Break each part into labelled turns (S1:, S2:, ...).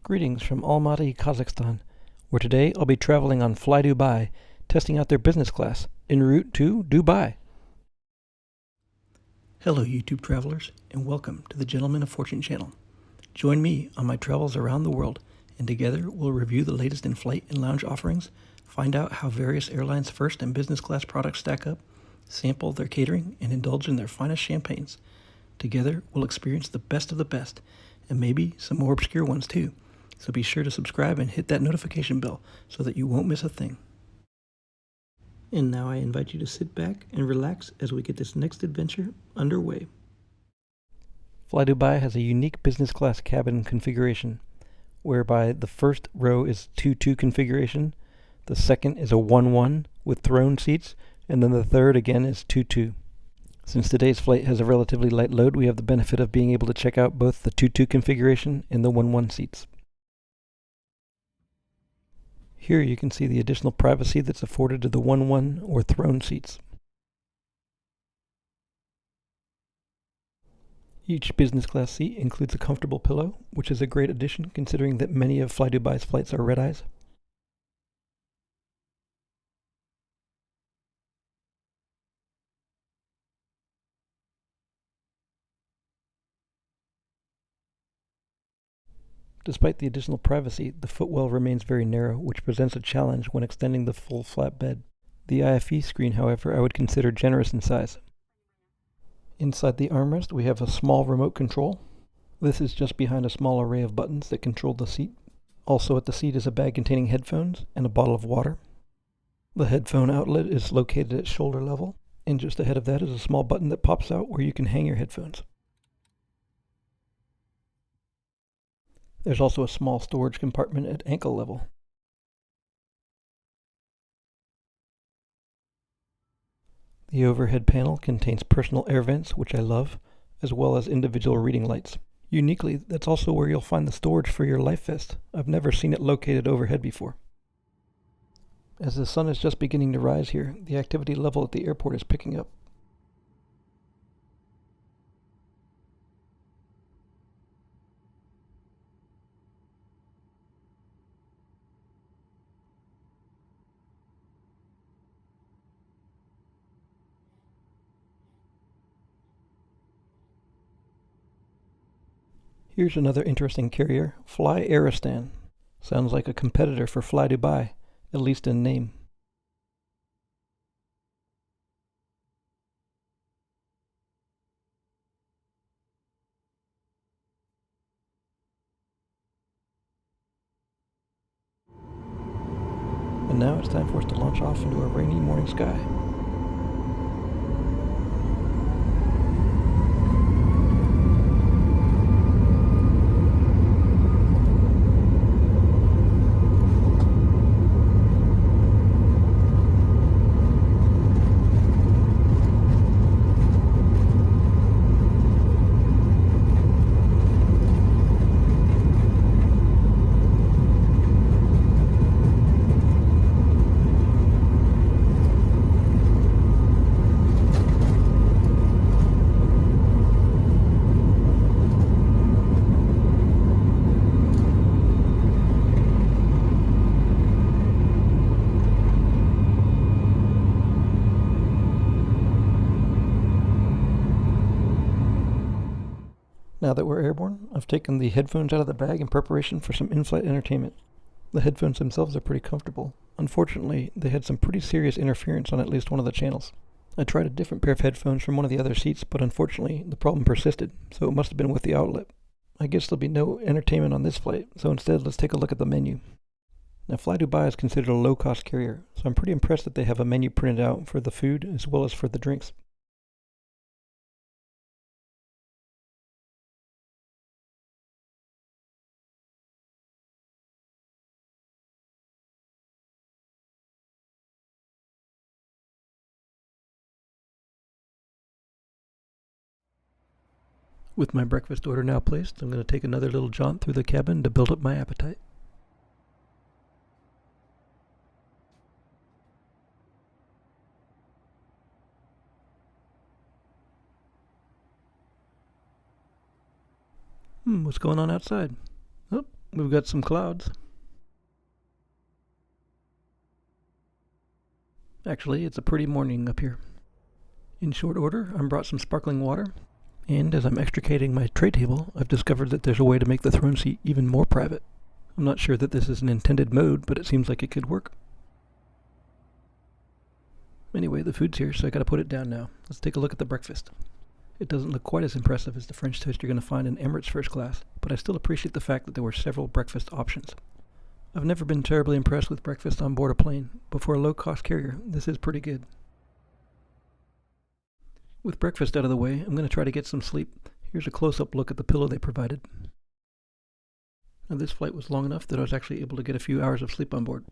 S1: Greetings from Almaty, Kazakhstan, where today I'll be traveling on Flydubai, testing out their business class, en route to Dubai. Hello YouTube travelers, and welcome to the Gentleman of Fortune channel. Join me on my travels around the world, and together we'll review the latest in flight and lounge offerings, find out how various airlines' first and business class products stack up, sample their catering, and indulge in their finest champagnes. Together we'll experience the best of the best, and maybe some more obscure ones too. So be sure to subscribe and hit that notification bell so that you won't miss a thing. And now I invite you to sit back and relax as we get this next adventure underway. Flydubai has a unique business class cabin configuration, whereby the first row is 2-2 configuration, the second is a 1-1 with throne seats, and then the third again is 2-2. Since today's flight has a relatively light load, we have the benefit of being able to check out both the 2-2 configuration and the 1-1 seats. Here you can see the additional privacy that's afforded to the 1-1 or throne seats. Each business class seat includes a comfortable pillow, which is a great addition considering that many of Flydubai's flights are red-eyes. Despite the additional privacy, the footwell remains very narrow, which presents a challenge when extending the full flat bed. The IFE screen, however, I would consider generous in size. Inside the armrest, we have a small remote control. This is just behind a small array of buttons that control the seat. Also at the seat is a bag containing headphones and a bottle of water. The headphone outlet is located at shoulder level, and just ahead of that is a small button that pops out where you can hang your headphones. There's also a small storage compartment at ankle level. The overhead panel contains personal air vents, which I love, as well as individual reading lights. Uniquely, that's also where you'll find the storage for your life vest. I've never seen it located overhead before. As the sun is just beginning to rise here, the activity level at the airport is picking up. Here's another interesting carrier, Fly Aerostan. Sounds like a competitor for Flydubai, at least in name. And now it's time for us to launch off into a rainy morning sky. Now that we're airborne, I've taken the headphones out of the bag in preparation for some in-flight entertainment. The headphones themselves are pretty comfortable. Unfortunately, they had some pretty serious interference on at least one of the channels. I tried a different pair of headphones from one of the other seats, but unfortunately the problem persisted, so it must have been with the outlet. I guess there'll be no entertainment on this flight, so instead let's take a look at the menu. Now Flydubai is considered a low-cost carrier, so I'm pretty impressed that they have a menu printed out for the food as well as for the drinks. With my breakfast order now placed, I'm going to take another little jaunt through the cabin to build up my appetite. What's going on outside? Oh, We've got some clouds. Actually, it's a pretty morning up here. In short order, I brought some sparkling water, and as I'm extricating my tray table, I've discovered that there's a way to make the throne seat even more private. I'm not sure that this is an intended mode, but it seems like it could work. Anyway, the food's here, so I gotta put it down now. Let's take a look at the breakfast. It doesn't look quite as impressive as the French toast you're going to find in Emirates first class, but I still appreciate the fact that there were several breakfast options. I've never been terribly impressed with breakfast on board a plane, but for a low-cost carrier, this is pretty good. With breakfast out of the way, I'm going to try to get some sleep. Here's a close-up look at the pillow they provided. Now, this flight was long enough that I was actually able to get a few hours of sleep on board.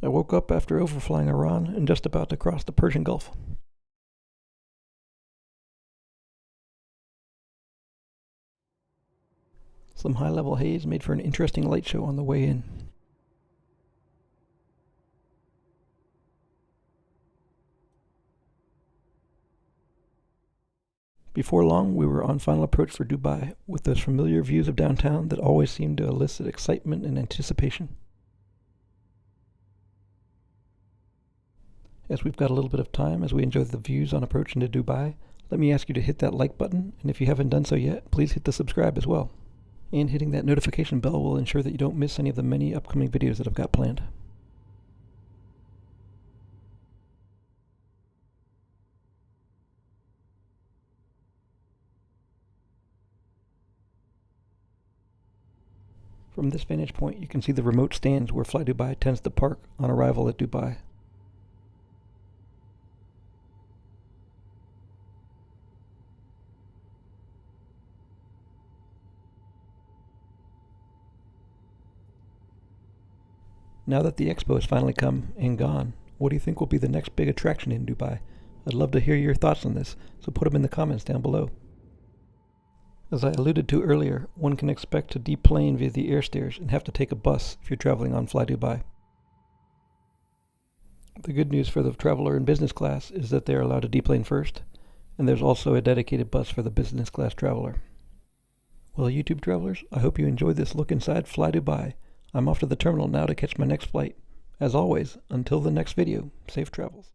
S1: I woke up after overflying Iran and just about to cross the Persian Gulf. Some high-level haze made for an interesting light show on the way in. Before long, we were on final approach for Dubai, with those familiar views of downtown that always seem to elicit excitement and anticipation. As we've got a little bit of time as we enjoy the views on approach into Dubai, let me ask you to hit that like button, and if you haven't done so yet, please hit the subscribe as well. And hitting that notification bell will ensure that you don't miss any of the many upcoming videos that I've got planned. From this vantage point, you can see the remote stands where Flydubai tends to park on arrival at Dubai. Now that the expo has finally come and gone, what do you think will be the next big attraction in Dubai? I'd love to hear your thoughts on this, so put them in the comments down below. As I alluded to earlier, one can expect to deplane via the air stairs and have to take a bus if you're traveling on Flydubai. The good news for the traveler in business class is that they are allowed to deplane first, and there's also a dedicated bus for the business class traveler. Well, YouTube travelers, I hope you enjoyed this look inside Flydubai. I'm off to the terminal now to catch my next flight. As always, until the next video, safe travels.